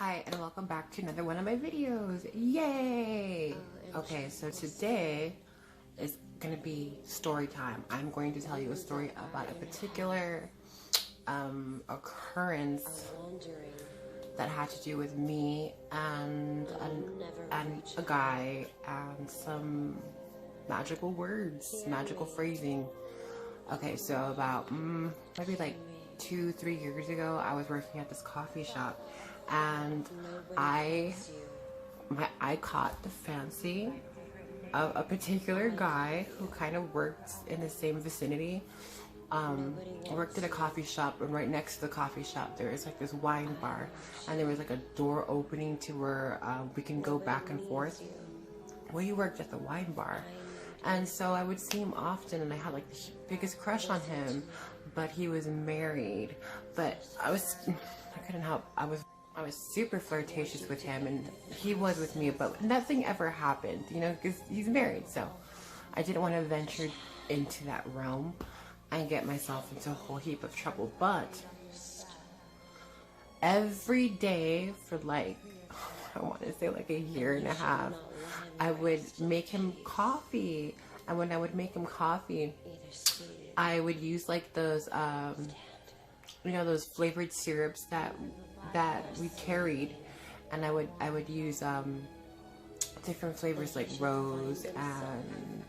Hi and welcome back to another one of my videos. Yay! Okay, so today is gonna be story time. I'm going to tell you a story about a particular occurrence that had to do with me and a guy and some magical words, magical phrasing. Okay, so about maybe like 2-3 years ago, I was working at this coffee shop, and I caught the fancy of a particular guy who kind of worked in the same vicinity. Worked at a coffee shop, and right next to the coffee shop there is like this wine bar, and there was like a door opening to where we can go back and forth. Well, he worked at the wine bar, and so I would see him often, and I had like the biggest crush on him, but he was married. But I couldn't help. I was super flirtatious with him, and he was with me, but nothing ever happened, you know, because he's married. So I didn't want to venture into that realm and get myself into a whole heap of trouble. But every day for like, I want to say like a year and a half, I would make him coffee. And when I would make him coffee, I would use like those, you know, those flavored syrups that we carried, and I would use different flavors like rose, and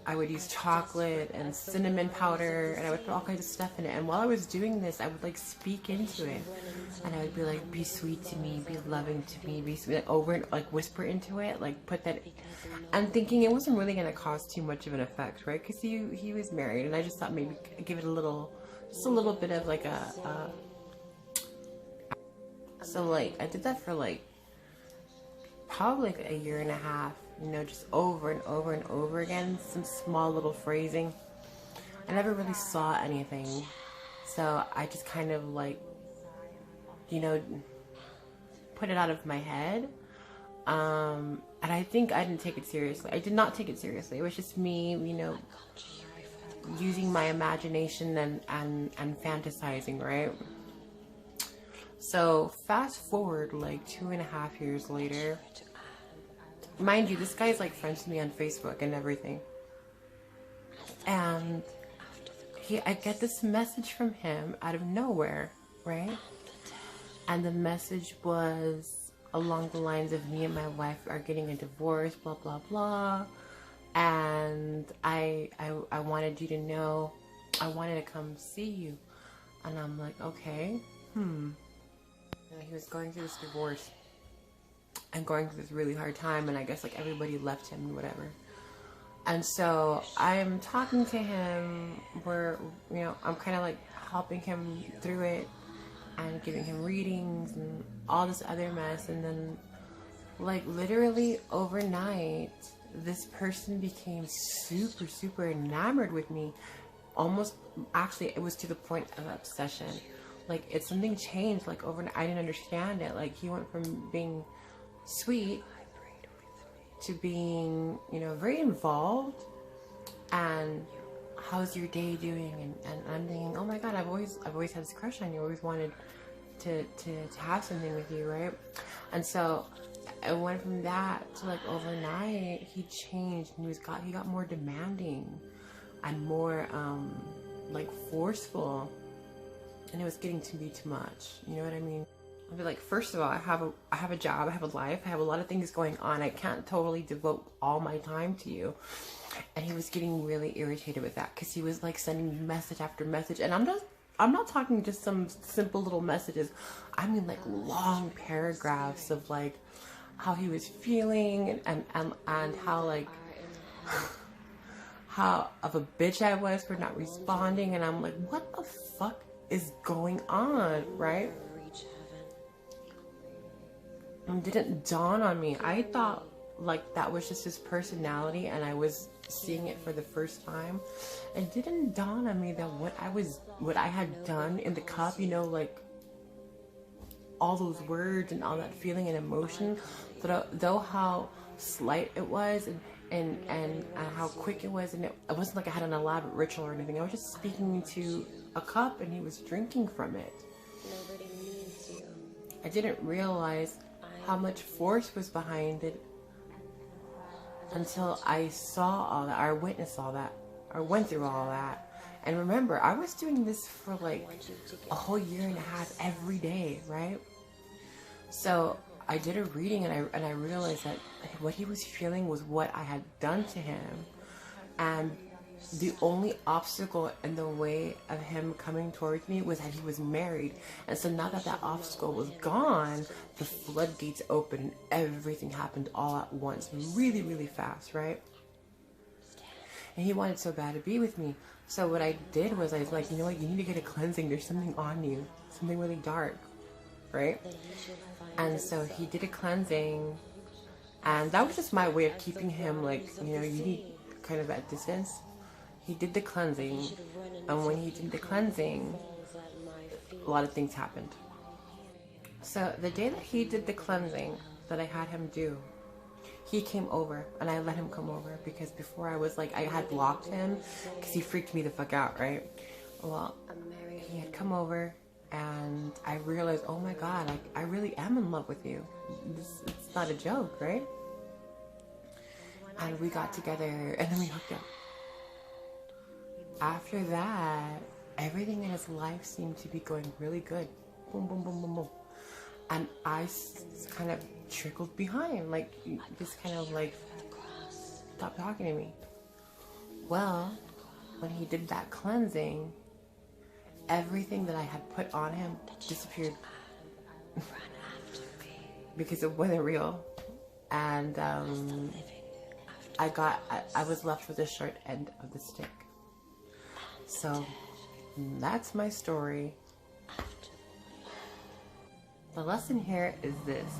I would use chocolate and cinnamon powder, and I would put all kinds of stuff in it. And while I was doing this, I would like speak into it, and I would be like, be sweet to me, be loving to me, be sweet, like, over and like whisper into it, like put that. I'm thinking it wasn't really gonna cause too much of an effect, right? Because he was married, and I just thought maybe give it just a little bit of like so like I did that for like probably like a year and a half, you know, just over and over and over again, some small little phrasing. I never really saw anything, so I just kind of like, you know, put it out of my head. And I think I didn't take it seriously. I did not take it seriously. It was just me, you know, using my imagination and fantasizing, right? So fast forward like 2.5 years later, mind you, this guy's like friends with me on Facebook and everything, and I get this message from him out of nowhere, right? And the message was along the lines of, me and my wife are getting a divorce, blah blah blah, and I wanted you to know, I wanted to come see you. And I'm like, okay, You know, he was going through this divorce and going through this really hard time, and I guess like everybody left him and whatever. And so I'm talking to him where, you know, I'm kind of like helping him through it and giving him readings and all this other mess. And then like literally overnight, this person became super enamored with me. Almost, actually, it was to the point of obsession. Like, it's something changed like overnight. I didn't understand it. Like, he went from being sweet to being, you know, very involved. And how's your day doing? And I'm thinking, oh my God, I've always had this crush on you. I always wanted to have something with you, right? And so I went from that to like overnight, he changed, and he got more demanding and more like forceful. And it was getting to be too much, you know what I mean? I'd be like, first of all, I have a job, I have a life, I have a lot of things going on. I can't totally devote all my time to you. And he was getting really irritated with that, because he was like sending message after message. And I'm not talking just some simple little messages. I mean like long paragraphs of like how he was feeling and how like how of a bitch I was for not responding. And I'm like, what the fuck is going on, right? It didn't dawn on me. I thought like that was just his personality, and I was seeing it for the first time. It didn't dawn on me that what I had done in the cup, you know, like all those words and all that feeling and emotion, though how slight it was and how quick it was, and it wasn't like I had an elaborate ritual or anything. I was just speaking to a cup, and he was drinking from it. I didn't realize how much force was behind it until I saw all that, or witnessed all that, or went through all that. And remember, I was doing this for like a whole year and a half every day, right? So I did a reading, and I realized that what he was feeling was what I had done to him. And the only obstacle in the way of him coming towards me was that he was married. And so now that that obstacle was gone, the floodgates opened and everything happened all at once, really, really fast, right? And he wanted so bad to be with me. So what I did was I was like, you know what, you need to get a cleansing. There's something on you, something really dark, right? And so he did a cleansing, and that was just my way of keeping him, like, you know, you need kind of at distance. He did the cleansing, and when he did the cleansing, a lot of things happened. So the day that he did the cleansing that I had him do, he came over, and I let him come over, because before I was like, I had blocked him because he freaked me the fuck out, right? Well, he had come over, and I realized, oh my God, I really am in love with you. It's not a joke, right? And we got together, and then we hooked up. After that, everything in his life seemed to be going really good. Boom, boom, boom, boom, boom. And I kind of trickled behind, like, just kind of like, stop talking to me. Well, when he did that cleansing, everything that I had put on him disappeared. Because it wasn't real. And I was left with the short end of the stick. So that's my story. The lesson here is this: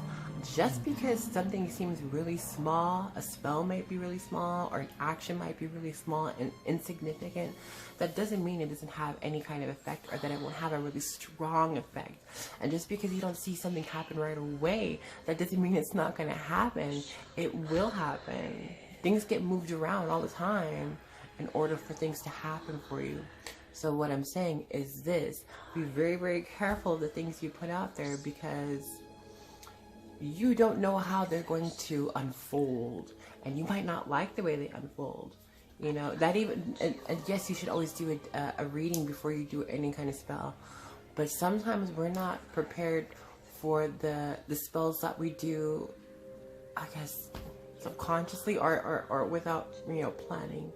just because something seems really small, a spell might be really small, or an action might be really small and insignificant, that doesn't mean it doesn't have any kind of effect, or that it won't have a really strong effect. And just because you don't see something happen right away, that doesn't mean it's not going to happen. It will happen. Things get moved around all the time in order for things to happen for you. So what I'm saying is this: be very, very careful of the things you put out there, because you don't know how they're going to unfold, and you might not like the way they unfold. You know, that even, and yes, you should always do a reading before you do any kind of spell, but sometimes we're not prepared for the spells that we do, I guess, subconsciously or without, you know, planning.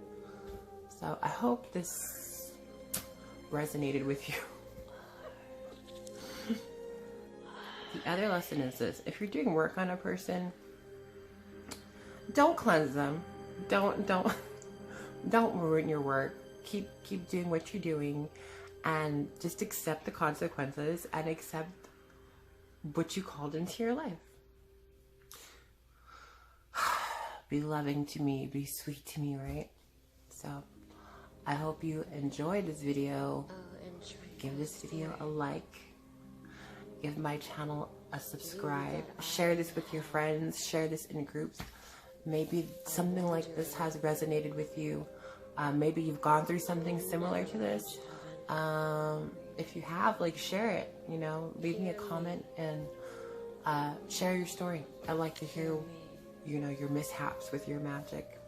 So I hope this resonated with you. The other lesson is this: if you're doing work on a person, don't cleanse them. Don't ruin your work. Keep doing what you're doing, and just accept the consequences and accept what you called into your life. Be loving to me, be sweet to me, right? So I hope you enjoyed this video. Give this video a like. Give my channel a subscribe. Share this with your friends. Share this in groups. Maybe something like this has resonated with you. Maybe you've gone through something similar to this. If you have, like, share it. You know, leave me a comment and share your story. I like to hear, you know, your mishaps with your magic.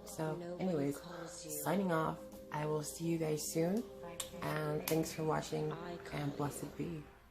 So anyways, signing off. I will see you guys soon, and thanks for watching, and blessed be.